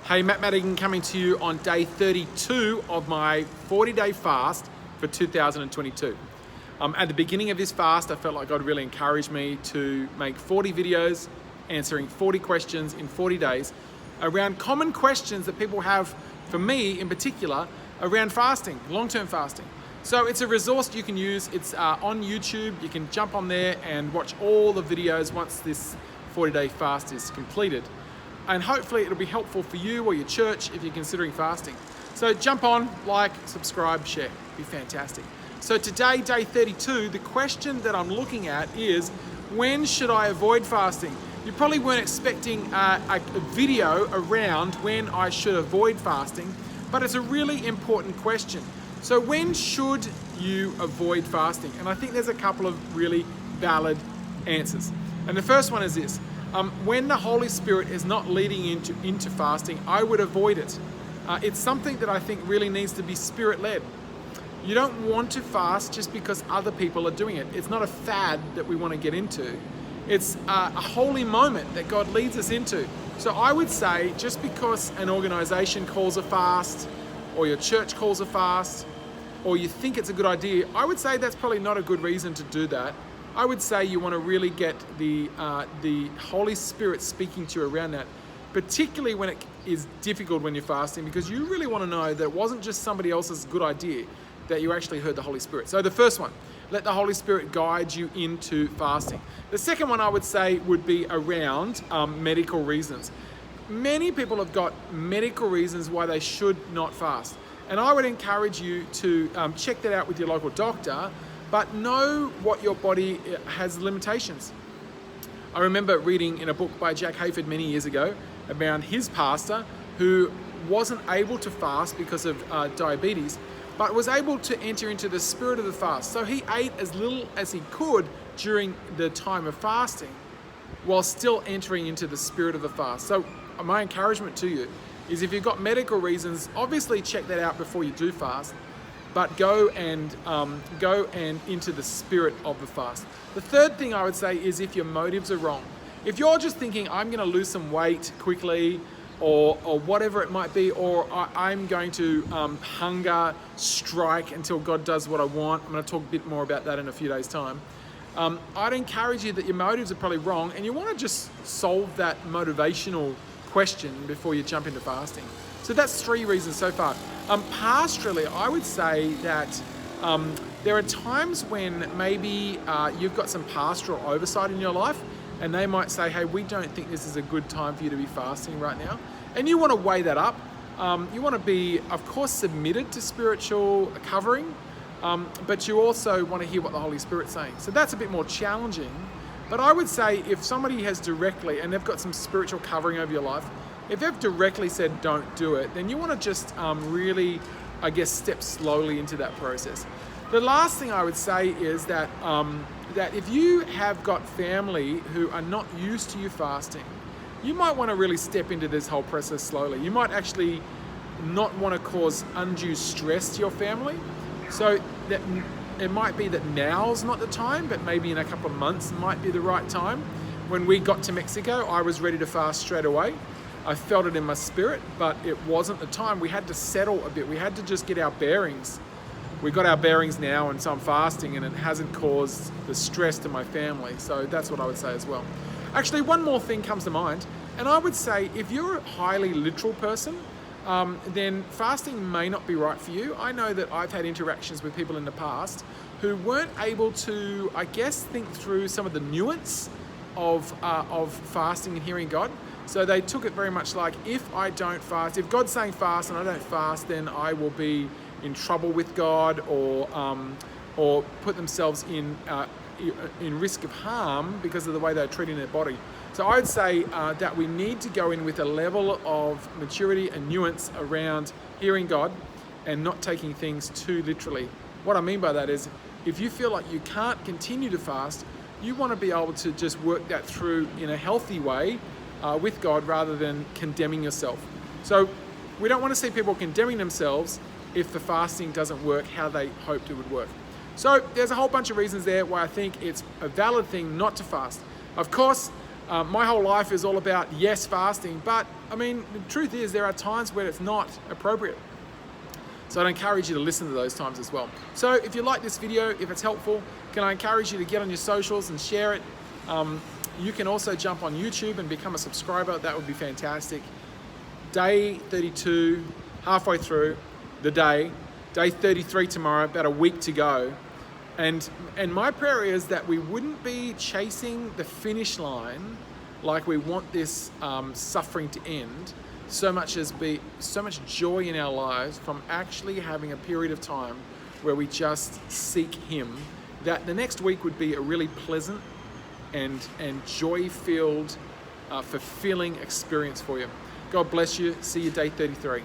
Hey, Matt Madigan coming to you on day 32 of my 40-day fast for 2022. At the beginning of this fast, I felt like God really encouraged me to make 40 videos answering 40 questions in 40 days around common questions that people have, for me in particular, around fasting, long-term fasting. So it's a resource you can use. It's on YouTube. You can jump on there and watch all the videos once this 40-day fast is completed. And hopefully it'll be helpful for you or your church if you're considering fasting. So jump on, like, subscribe, share. It'd be fantastic. So today, day 32, the question that I'm looking at is, when should I avoid fasting? You probably weren't expecting a video around when I should avoid fasting, but it's a really important question. So when should you avoid fasting? And I think there's a couple of really valid answers. And the first one is this. When the Holy Spirit is not leading into fasting, I would avoid it. It's something that I think really needs to be Spirit-led. You don't want to fast just because other people are doing it. It's not a fad that we want to get into. It's a holy moment that God leads us into. So I would say, just because an organization calls a fast, or your church calls a fast, or you think it's a good idea, I would say that's probably not a good reason to do that. I would say you want to really get the Holy Spirit speaking to you around that, particularly when it is difficult when you're fasting, because you really want to know that it wasn't just somebody else's good idea, that you actually heard the Holy Spirit. So the first one, let the Holy Spirit guide you into fasting. The second one I would say would be around medical reasons. Many people have got medical reasons why they should not fast. And I would encourage you to check that out with your local doctor, but know what your body has limitations. I remember reading in a book by Jack Hayford many years ago about his pastor who wasn't able to fast because of diabetes, but was able to enter into the spirit of the fast. So he ate as little as he could during the time of fasting while still entering into the spirit of the fast. So my encouragement to you is, if you've got medical reasons, obviously check that out before you do fast, but go and into the spirit of the fast. The third thing I would say is, if your motives are wrong. If you're just thinking, I'm going to lose some weight quickly, or whatever it might be, or I'm going to hunger strike until God does what I want. I'm going to talk a bit more about that in a few days' time. I'd encourage you that your motives are probably wrong, and you want to just solve that motivational question before you jump into fasting. So that's 3 reasons so far. Pastorally, I would say that there are times when maybe you've got some pastoral oversight in your life, and they might say, hey, we don't think this is a good time for you to be fasting right now. And you want to weigh that up. You want to be, of course, submitted to spiritual covering, but you also want to hear what the Holy Spirit's saying. So that's a bit more challenging. But I would say, if somebody has directly, and they've got some spiritual covering over your life, if they've directly said don't do it, then you want to just really, I guess, step slowly into that process. The last thing I would say is that that if you have got family who are not used to you fasting, you might want to really step into this whole process slowly. You might actually not want to cause undue stress to your family. So that it might be that now's not the time, but maybe in a couple of months might be the right time. When we got to Mexico, I was ready to fast straight away. I felt it in my spirit, but it wasn't the time. We had to settle a bit. We had to just get our bearings. We got our bearings now, and so I'm fasting, and it hasn't caused the stress to my family. So that's what I would say as well. Actually, one more thing comes to mind, and I would say, if you're a highly literal person, then fasting may not be right for you. I know that I've had interactions with people in the past who weren't able to, I guess, think through some of the nuance of fasting and hearing God. So they took it very much like, if I don't fast, if God's saying fast and I don't fast, then I will be in trouble with God, or put themselves in risk of harm because of the way they're treating their body. So I would say that we need to go in with a level of maturity and nuance around hearing God and not taking things too literally. What I mean by that is, if you feel like you can't continue to fast, you want to be able to just work that through in a healthy way with God, rather than condemning yourself. So we don't want to see people condemning themselves if the fasting doesn't work how they hoped it would work. So there's a whole bunch of reasons there why I think it's a valid thing not to fast. Of course, My whole life is all about, yes, fasting, but I mean, the truth is there are times where it's not appropriate. So I'd encourage you to listen to those times as well. So if you like this video, if it's helpful, can I encourage you to get on your socials and share it? You can also jump on YouTube and become a subscriber. That would be fantastic. Day 32, halfway through the day. Day 33 tomorrow, about a week to go. And my prayer is that we wouldn't be chasing the finish line like we want this suffering to end, so much joy in our lives from actually having a period of time where we just seek Him. That the next week would be a really pleasant and joy-filled, fulfilling experience for you. God bless you. See you day 33.